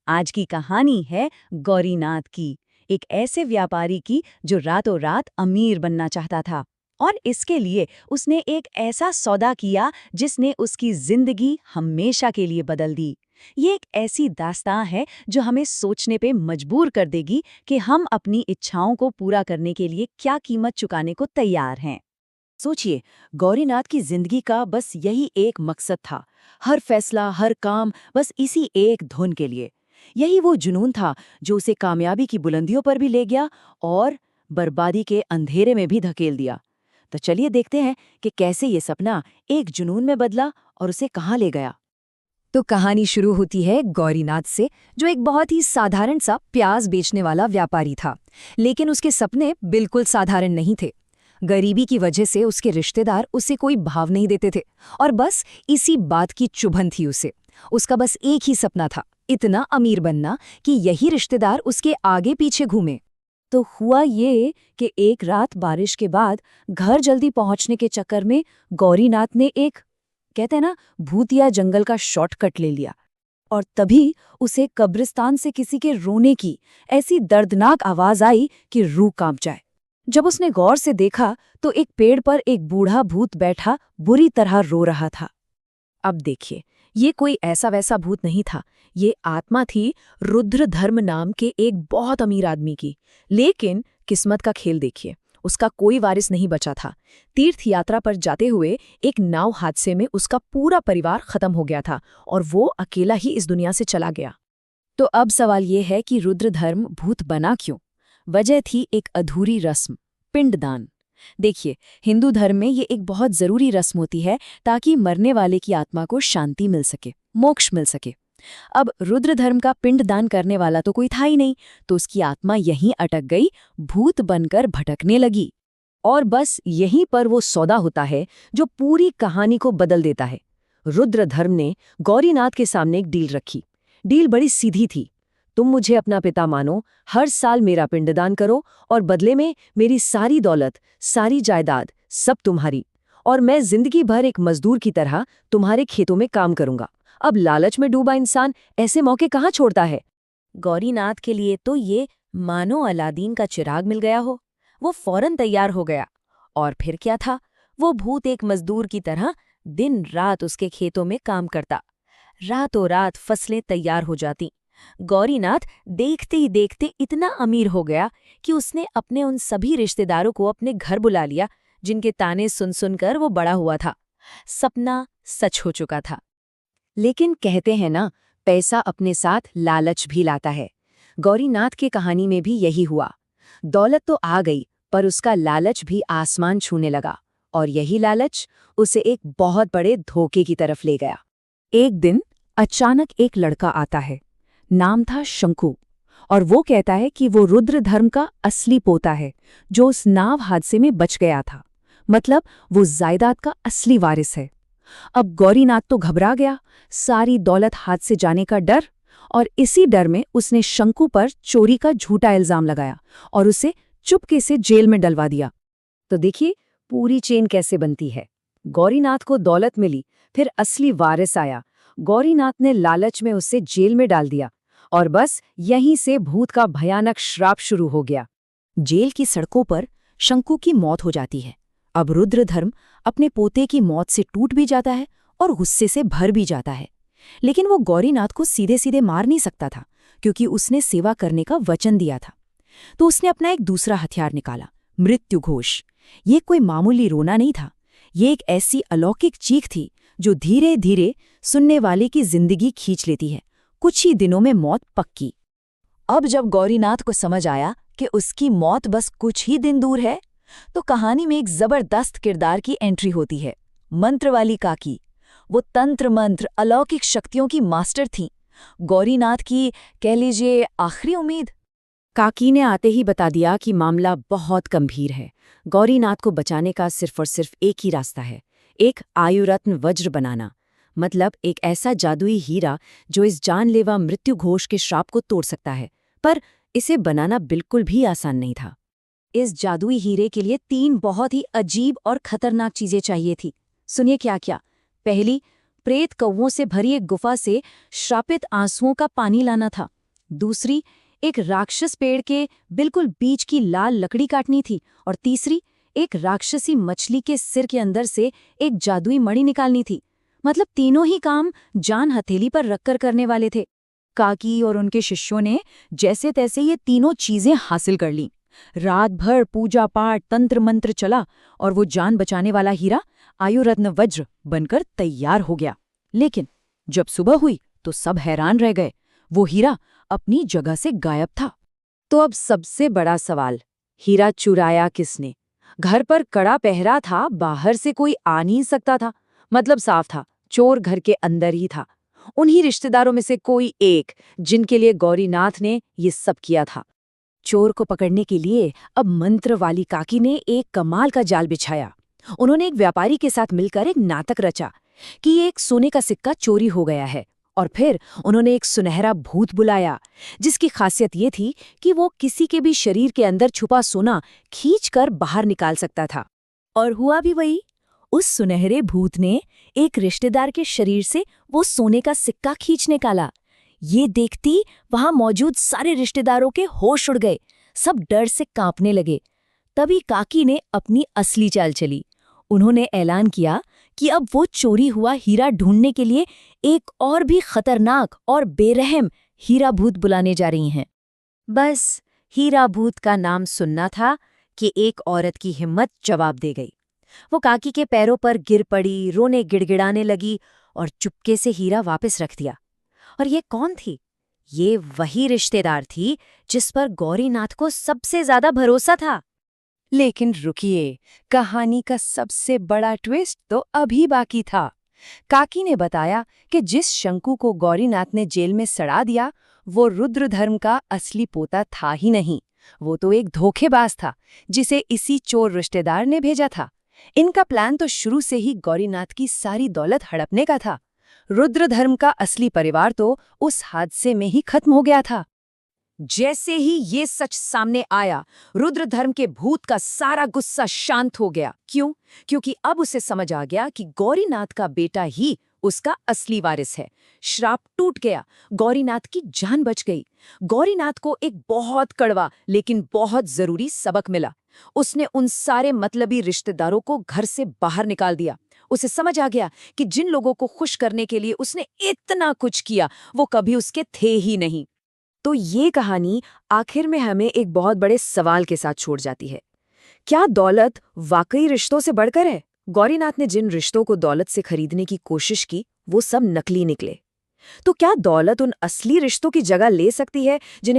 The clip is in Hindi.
आज की कहानी है गौरीनाथ की, एक ऐसे व्यापारी की जो रातों रात अमीर बनना चाहता था। और इसके लिए उसने एक ऐसा सौदा किया जिसने उसकी जिंदगी हमेशा के लिए बदल दी। ये एक ऐसी दास्तां है जो हमें सोचने पे मजबूर कर देगी कि हम अपनी इच्छाओं को पूरा करने के लिए क्या कीमत चुकाने को तैयार हैं। सोचिए, गौरीनाथ की जिंदगी का बस यही एक मकसद था। हर फैसला, हर काम बस इसी एक धुन के लिए। यही वो जुनून था जो उसे कामयाबी की बुलंदियों पर भी ले गया और बर्बादी के अंधेरे में भी धकेल दिया। तो चलिए देखते हैं कि कैसे ये सपना एक जुनून में बदला और उसे कहाँ ले गया। तो कहानी शुरू होती है गौरीनाथ से, जो एक बहुत ही साधारण सा प्याज बेचने वाला व्यापारी था। लेकिन उसके सपने बिल्कुल साधारण नहीं थे। गरीबी की वजह से उसके रिश्तेदार उसे कोई भाव नहीं देते थे और बस इसी बात की चुभन थी उसे। उसका बस एक ही सपना था, इतना अमीर बनना कि यही रिश्तेदार उसके आगे पीछे घूमे। तो हुआ ये कि एक रात बारिश के बाद घर जल्दी पहुंचने के चक्कर में गौरीनाथ ने एक, कहते हैं ना, भूतिया जंगल का शॉर्टकट ले लिया। और तभी उसे कब्रिस्तान से किसी के रोने की ऐसी दर्दनाक आवाज आई कि रूह कांप जाए। जब उसने गौर से देखा तो एक पेड़ पर एक बूढ़ा भूत बैठा बुरी तरह रो रहा था। अब देखिए, ये कोई ऐसा वैसा भूत नहीं था। ये आत्मा थी रुद्रधर्म नाम के एक बहुत अमीर आदमी की। लेकिन किस्मत का खेल देखिए, उसका कोई वारिस नहीं बचा था। तीर्थ यात्रा पर जाते हुए एक नाव हादसे में उसका पूरा परिवार खत्म हो गया था और वो अकेला ही इस दुनिया से चला गया। तो अब सवाल ये है कि रुद्रधर्म भूत बना क्यों? वजह थी एक अधूरी रस्म, पिंडदान। देखिए, हिंदू धर्म में ये एक बहुत जरूरी रस्म होती है ताकि मरने वाले की आत्मा को शांति मिल सके, मोक्ष मिल सके। अब रुद्रधर्म का पिंडदान करने वाला तो कोई था ही नहीं, तो उसकी आत्मा यहीं अटक गई, भूत बनकर भटकने लगी। और बस यहीं पर वो सौदा होता है जो पूरी कहानी को बदल देता है। रुद्रधर्म ने गौरीनाथ के सामने एक डील रखी। डील बड़ी सीधी थी। तुम मुझे अपना पिता मानो, हर साल मेरा पिंडदान करो और बदले में मेरी सारी दौलत, सारी जायदाद सब तुम्हारी, और मैं जिंदगी भर एक मजदूर की तरह तुम्हारे खेतों में काम करूंगा। अब लालच में डूबा इंसान ऐसे मौके कहाँ छोड़ता है? गौरीनाथ के लिए तो ये मानो अलादीन का चिराग मिल गया हो। वो फौरन तैयार हो गया। और फिर क्या था? वो भूत एक मजदूर की तरह दिन रात उसके खेतों में काम करता। रातों रात फसलें तैयार हो जाती। गौरीनाथ देखते ही देखते इतना अमीर हो गया कि उसने अपने उन सभी रिश्तेदारों को अपने घर बुला लिया जिनके ताने सुन सुनकर वो बड़ा हुआ था। सपना सच हो चुका था। लेकिन कहते हैं ना, पैसा अपने साथ लालच भी लाता है। गौरीनाथ की कहानी में भी यही हुआ। दौलत तो आ गई, पर उसका लालच भी आसमान छूने लगा, और यही लालच उसे एक बहुत बड़े धोखे की तरफ ले गया। एक दिन अचानक एक लड़का आता है। नाम था शंकु, और वो कहता है कि वो रुद्रधर्म का असली पोता है जो उस नाव हादसे में बच गया था। मतलब वो जायदाद का असली वारिस है। अब गौरीनाथ तो घबरा गया, सारी दौलत हाथ से जाने का डर, और इसी डर में उसने शंकु पर चोरी का झूठा इल्जाम लगाया और उसे चुपके से जेल में डलवा दिया। तो देखिए पूरी चेन कैसे बनती है। गौरीनाथ को दौलत मिली, फिर असली वारिस आया, गौरीनाथ ने लालच में उसे जेल में डाल दिया, और बस यहीं से भूत का भयानक श्राप शुरू हो गया। जेल की सड़कों पर शंकु की मौत हो जाती है। अब रुद्रधर्म अपने पोते की मौत से टूट भी जाता है और गुस्से से भर भी जाता है। लेकिन वो गौरीनाथ को सीधे सीधे मार नहीं सकता था, क्योंकि उसने सेवा करने का वचन दिया था। तो उसने अपना एक दूसरा हथियार निकाला, मृत्यु घोष। ये कोई मामूली रोना नहीं था, ये एक ऐसी अलौकिक चीख थी जो धीरे धीरे सुनने वाले की जिंदगी खींच लेती है। कुछ ही दिनों में मौत पक्की। अब जब गौरीनाथ को समझ आया कि उसकी मौत बस कुछ ही दिन दूर है, तो कहानी में एक जबरदस्त किरदार की एंट्री होती है, मंत्र वाली काकी। वो तंत्र मंत्र अलौकिक शक्तियों की मास्टर थीं, गौरीनाथ की, कह लीजिए, आखिरी उम्मीद। काकी ने आते ही बता दिया कि मामला बहुत गंभीर है। गौरीनाथ को बचाने का सिर्फ और सिर्फ एक ही रास्ता है, एक आयुरत्न वज्र बनाना। मतलब एक ऐसा जादुई हीरा जो इस जानलेवा मृत्यु घोष के श्राप को तोड़ सकता है। पर इसे बनाना बिल्कुल भी आसान नहीं था। इस जादुई हीरे के लिए 3 बहुत ही अजीब और खतरनाक चीजें चाहिए थी। सुनिए क्या क्या। पहली, प्रेत कौवों से भरी एक गुफा से श्रापित आंसुओं का पानी लाना था। दूसरी, एक राक्षस पेड़ के बिल्कुल बीच की लाल लकड़ी काटनी थी, और तीसरी, एक राक्षसी मछली के सिर के अंदर से एक जादुई मणि निकालनी थी। मतलब तीनों ही काम जान हथेली पर रखकर करने वाले थे। काकी और उनके शिष्यों ने जैसे तैसे ये तीनों चीजें हासिल कर लीं। रात भर पूजा पाठ तंत्र मंत्र चला और वो जान बचाने वाला हीरा आयुरत्न वज्र बनकर तैयार हो गया। लेकिन जब सुबह हुई तो सब हैरान रह गए। वो हीरा अपनी जगह से गायब था। तो अब सबसे बड़ा सवाल, हीरा चुराया किसने? घर पर कड़ा पहरा था, बाहर से कोई आ नहीं सकता था। मतलब साफ था, चोर घर के अंदर ही था। उन्हीं रिश्तेदारों में से कोई एक, जिनके लिए गौरीनाथ ने ये सब किया था। चोर को पकड़ने के लिए अब मंत्र वाली काकी ने एक कमाल का जाल बिछाया। उन्होंने एक व्यापारी के साथ मिलकर एक नाटक रचा कि एक सोने का सिक्का चोरी हो गया है, और फिर उन्होंने एक सुनहरा भूत बुलाया जिसकी खासियत ये थी कि वो किसी के भी शरीर के अंदर छुपा सोना खींचकर बाहर निकाल सकता था। और हुआ भी वही। उस सुनहरे भूत ने एक रिश्तेदार के शरीर से वो सोने का सिक्का खींच निकाला। ये देखती वहां मौजूद सारे रिश्तेदारों के होश उड़ गए। सब डर से कांपने लगे। तभी काकी ने अपनी असली चाल चली। उन्होंने ऐलान किया कि अब वो चोरी हुआ हीरा ढूंढने के लिए एक और भी खतरनाक और बेरहम हीरा भूत बुलाने जा रही हैं। बस हीरा भूत का नाम सुनना था कि एक औरत की हिम्मत जवाब दे गई। वो काकी के पैरों पर गिर पड़ी, रोने गिड़गिड़ाने लगी और चुपके से हीरा वापस रख दिया। और ये कौन थी? ये वही रिश्तेदार थी जिस पर गौरीनाथ को सबसे ज्यादा भरोसा था। लेकिन रुकिए, कहानी का सबसे बड़ा ट्विस्ट तो अभी बाकी था। काकी ने बताया कि जिस शंकु को गौरीनाथ ने जेल में सड़ा दिया, वो रुद्रधर्म का असली पोता था ही नहीं। वो तो एक धोखेबाज था जिसे इसी चोर रिश्तेदार ने भेजा था। इनका प्लान तो शुरू से ही गौरीनाथ की सारी दौलत हड़पने का था। रुद्रधर्म का असली परिवार तो उस हादसे में ही खत्म हो गया था। जैसे ही ये सच सामने आया, रुद्रधर्म के भूत का सारा गुस्सा शांत हो गया। क्यों? क्योंकि अब उसे समझ आ गया कि गौरीनाथ का बेटा ही उसका असली वारिस है। श्राप टूट गया, गौरीनाथ की जान बच गई। गौरीनाथ को एक बहुत कड़वा लेकिन बहुत जरूरी सबक मिला। उसने उन सारे मतलबी रिश्तेदारों को घर से बाहर निकाल दिया। उसे समझ आ गया कि जिन लोगों को खुश करने के लिए उसने इतना कुछ किया, वो कभी उसके थे ही नहीं। तो ये कहानी आखिर में हमें एक बहुत बड़े सवाल के साथ छोड़ जाती है। क्या दौलत वाकई रिश्तों से बढ़कर है? गौरीनाथ ने जिन रिश्तों को दौलत से खरीदने की कोशिश की, वो सब नकली निकले। तो क्या दौलत उन असली रिश्तों की जगह ले सकती है जिन्हें